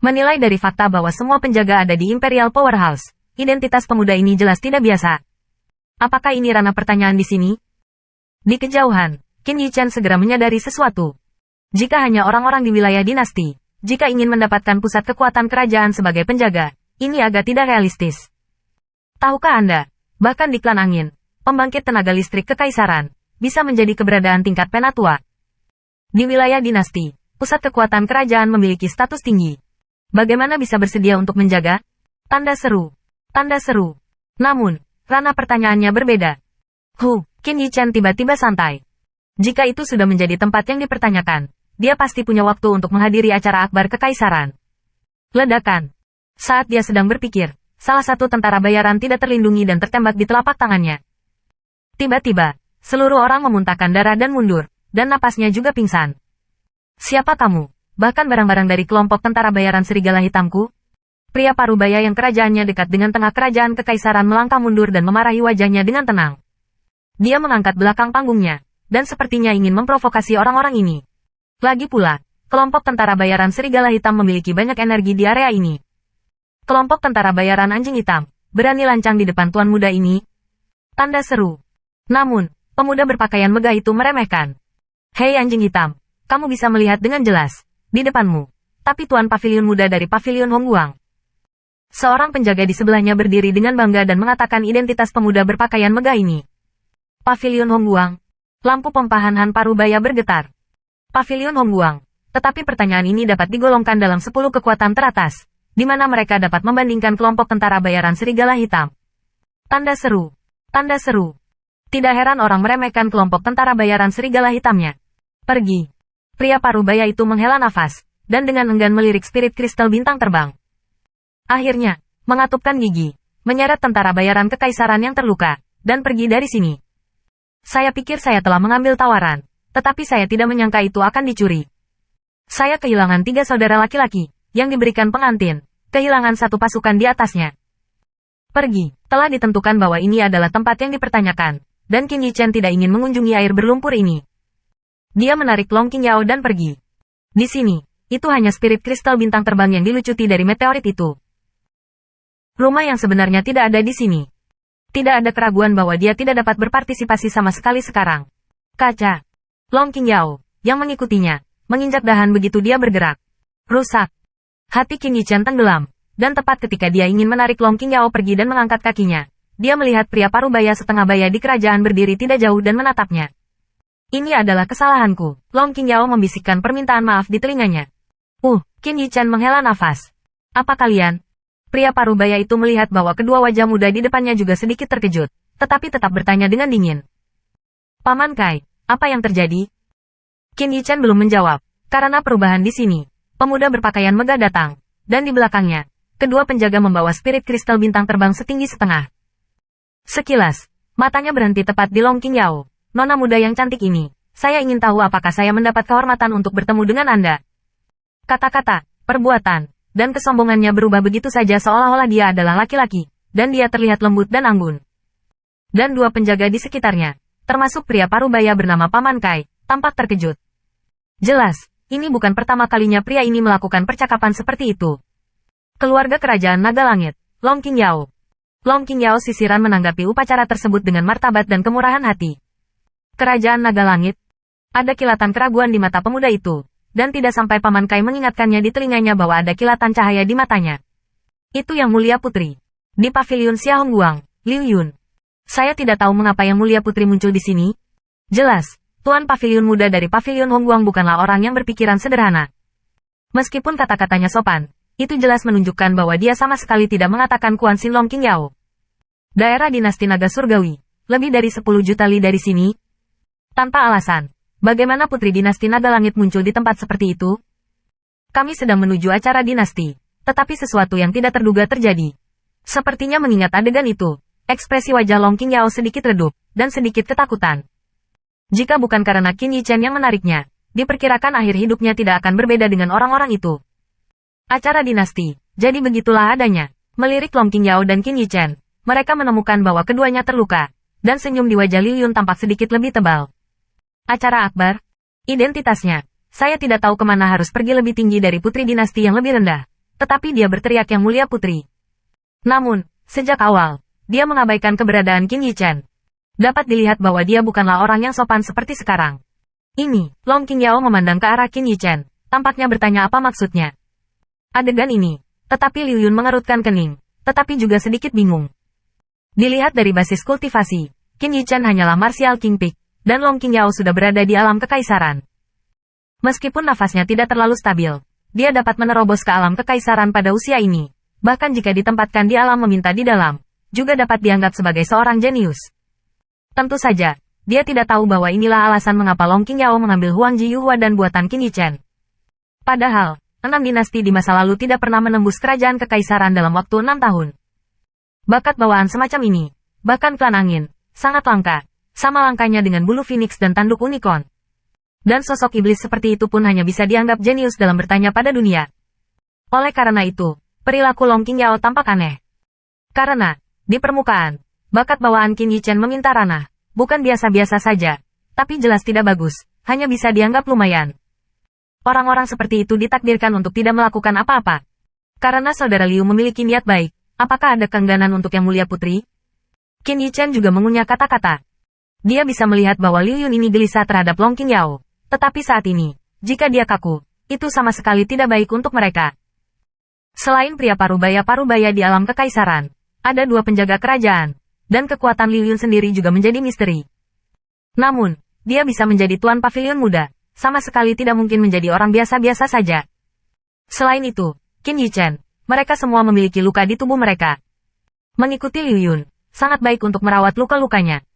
Menilai dari fakta bahwa semua penjaga ada di Imperial Powerhouse, identitas pemuda ini jelas tidak biasa. Apakah ini ranah pertanyaan di sini? Di kejauhan, Qin Yichen segera menyadari sesuatu. Jika hanya orang-orang di wilayah dinasti, jika ingin mendapatkan pusat kekuatan kerajaan sebagai penjaga, ini agak tidak realistis. Tahukah Anda, bahkan di klan angin, pembangkit tenaga listrik kekaisaran, bisa menjadi keberadaan tingkat penatua. Di wilayah dinasti, pusat kekuatan kerajaan memiliki status tinggi. Bagaimana bisa bersedia untuk menjaga? Tanda seru. Tanda seru. Namun, ranah pertanyaannya berbeda. Qin Yichen tiba-tiba santai. Jika itu sudah menjadi tempat yang dipertanyakan, dia pasti punya waktu untuk menghadiri acara akbar kekaisaran. Ledakan. Saat dia sedang berpikir, salah satu tentara bayaran tidak terlindungi dan tertembak di telapak tangannya. Tiba-tiba, seluruh orang memuntahkan darah dan mundur, dan napasnya juga pingsan. Siapa kamu? Bahkan barang-barang dari kelompok tentara bayaran serigala hitamku? Pria parubaya yang kerajaannya dekat dengan tengah kerajaan kekaisaran melangkah mundur dan memarahi wajahnya dengan tenang. Dia mengangkat belakang panggungnya, dan sepertinya ingin memprovokasi orang-orang ini. Lagi pula, kelompok tentara bayaran serigala hitam memiliki banyak energi di area ini. Kelompok tentara bayaran anjing hitam, berani lancang di depan tuan muda ini? Tanda seru. Namun, pemuda berpakaian megah itu meremehkan. Hei anjing hitam, kamu bisa melihat dengan jelas. Di depanmu, tapi tuan pavilion muda dari pavilion Hongguang. Seorang penjaga di sebelahnya berdiri dengan bangga dan mengatakan identitas pemuda berpakaian megah ini. Pavilion Hongguang. Lampu pompahan Han Parubaya bergetar. Pavilion Hongguang. Tetapi pertanyaan ini dapat digolongkan dalam 10 kekuatan teratas, di mana mereka dapat membandingkan kelompok tentara bayaran serigala hitam. Tanda seru. Tanda seru. Tidak heran orang meremehkan kelompok tentara bayaran serigala hitamnya. Pergi. Pria parubaya itu menghela nafas, dan dengan enggan melirik spirit kristal bintang terbang. Akhirnya, mengatupkan gigi, menyeret tentara bayaran kekaisaran yang terluka, dan pergi dari sini. Saya pikir saya telah mengambil tawaran, tetapi saya tidak menyangka itu akan dicuri. Saya kehilangan 3 saudara laki-laki, yang diberikan pengantin, kehilangan 1 pasukan di atasnya. Pergi, telah ditentukan bahwa ini adalah tempat yang dipertanyakan, dan Qin Yichen tidak ingin mengunjungi air berlumpur ini. Dia menarik Long Qingyao dan pergi. Di sini, itu hanya spirit kristal bintang terbang yang dilucuti dari meteorit itu. Rumah yang sebenarnya tidak ada di sini. Tidak ada keraguan bahwa dia tidak dapat berpartisipasi sama sekali sekarang. Kaca. Long Qingyao, yang mengikutinya, menginjak dahan begitu dia bergerak. Rusak. Hati Qin Yichen tenggelam, dan tepat ketika dia ingin menarik Long Qingyao pergi dan mengangkat kakinya, dia melihat pria parubaya setengah baya di kerajaan berdiri tidak jauh dan menatapnya. Ini adalah kesalahanku, Long Qingyao membisikkan permintaan maaf di telinganya. Qin Yichen menghela nafas. Apa kalian? Pria parubaya itu melihat bahwa kedua wajah muda di depannya juga sedikit terkejut, tetapi tetap bertanya dengan dingin. Paman Kai, apa yang terjadi? Qin Yichen belum menjawab, karena perubahan di sini. Pemuda berpakaian megah datang, dan di belakangnya, kedua penjaga membawa spirit kristal bintang terbang setinggi setengah. Sekilas, matanya berhenti tepat di Long Qingyao. Nona muda yang cantik ini, saya ingin tahu apakah saya mendapat kehormatan untuk bertemu dengan Anda. Kata-kata, perbuatan, dan kesombongannya berubah begitu saja seolah-olah dia adalah laki-laki, dan dia terlihat lembut dan anggun. Dan 2 penjaga di sekitarnya, termasuk pria parubaya bernama Paman Kai, tampak terkejut. Jelas, ini bukan pertama kalinya pria ini melakukan percakapan seperti itu. Keluarga kerajaan Naga Langit, Long Qingyao. Long Qingyao sisiran menanggapi upacara tersebut dengan martabat dan kemurahan hati. Kerajaan Naga Langit. Ada kilatan keraguan di mata pemuda itu, dan tidak sampai Paman Kai mengingatkannya di telinganya bahwa ada kilatan cahaya di matanya. Itu Yang Mulia Putri. Di pavilion Xia Hongguang, Liu Yun. Saya tidak tahu mengapa Yang Mulia Putri muncul di sini. Jelas, Tuan Pavilion Muda dari pavilion Hongguang bukanlah orang yang berpikiran sederhana. Meskipun kata-katanya sopan, itu jelas menunjukkan bahwa dia sama sekali tidak mengatakan Quan Xin Long Qingyao. Daerah dinasti Naga Surgawi, lebih dari 10 juta li dari sini. Tanpa alasan, bagaimana putri dinasti Naga Langit muncul di tempat seperti itu? Kami sedang menuju acara dinasti, tetapi sesuatu yang tidak terduga terjadi. Sepertinya mengingat adegan itu, ekspresi wajah Long Qingyao sedikit redup, dan sedikit ketakutan. Jika bukan karena Qin Yichen yang menariknya, diperkirakan akhir hidupnya tidak akan berbeda dengan orang-orang itu. Acara dinasti, jadi begitulah adanya. Melirik Long Qingyao dan Qin Yichen, mereka menemukan bahwa keduanya terluka, dan senyum di wajah Liu Yun tampak sedikit lebih tebal. Acara akbar? Identitasnya, saya tidak tahu kemana harus pergi lebih tinggi dari putri dinasti yang lebih rendah. tetapi dia berteriak Yang Mulia Putri. Namun, sejak awal, dia mengabaikan keberadaan Qin Yichen. Dapat dilihat bahwa dia bukanlah orang yang sopan seperti sekarang. Ini, Long Qingyao memandang ke arah Qin Yichen, tampaknya bertanya apa maksudnya. Adegan ini, tetapi Liu Yun mengerutkan kening, tetapi juga sedikit bingung. Dilihat dari basis kultivasi, Qin Yichen hanyalah Martial King Peak, dan Long Qingyao sudah berada di alam kekaisaran. Meskipun nafasnya tidak terlalu stabil, dia dapat menerobos ke alam kekaisaran pada usia ini. Bahkan jika ditempatkan di alam meminta di dalam, juga dapat dianggap sebagai seorang jenius. Tentu saja, dia tidak tahu bahwa inilah alasan mengapa Long Qingyao mengambil Huang Ji Yuhua dan buatan Qin Yichen. Padahal, 6 dinasti di masa lalu tidak pernah menembus kerajaan kekaisaran dalam waktu 6 tahun. Bakat bawaan semacam ini, bahkan klan angin, sangat langka, sama langkanya dengan bulu phoenix dan tanduk unicorn. Dan sosok iblis seperti itu pun hanya bisa dianggap jenius dalam bertanya pada dunia. Oleh karena itu, perilaku Long Qingyao tampak aneh. Karena, di permukaan, bakat bawaan Qin Yichen meminta ranah, bukan biasa-biasa saja, tapi jelas tidak bagus, hanya bisa dianggap lumayan. Orang-orang seperti itu ditakdirkan untuk tidak melakukan apa-apa. Karena saudara Liu memiliki niat baik, apakah ada keengganan untuk Yang Mulia Putri? Qin Yichen juga mengunyah kata-kata. Dia bisa melihat bahwa Liu Yun ini gelisah terhadap Long Qingyao, tetapi saat ini, jika dia kaku, itu sama sekali tidak baik untuk mereka. Selain pria parubaya-parubaya di alam kekaisaran, ada 2 penjaga kerajaan, dan kekuatan Liu Yun sendiri juga menjadi misteri. Namun, dia bisa menjadi tuan pavilion muda, sama sekali tidak mungkin menjadi orang biasa-biasa saja. Selain itu, Qin Yichen, mereka semua memiliki luka di tubuh mereka. Mengikuti Liu Yun, sangat baik untuk merawat luka-lukanya.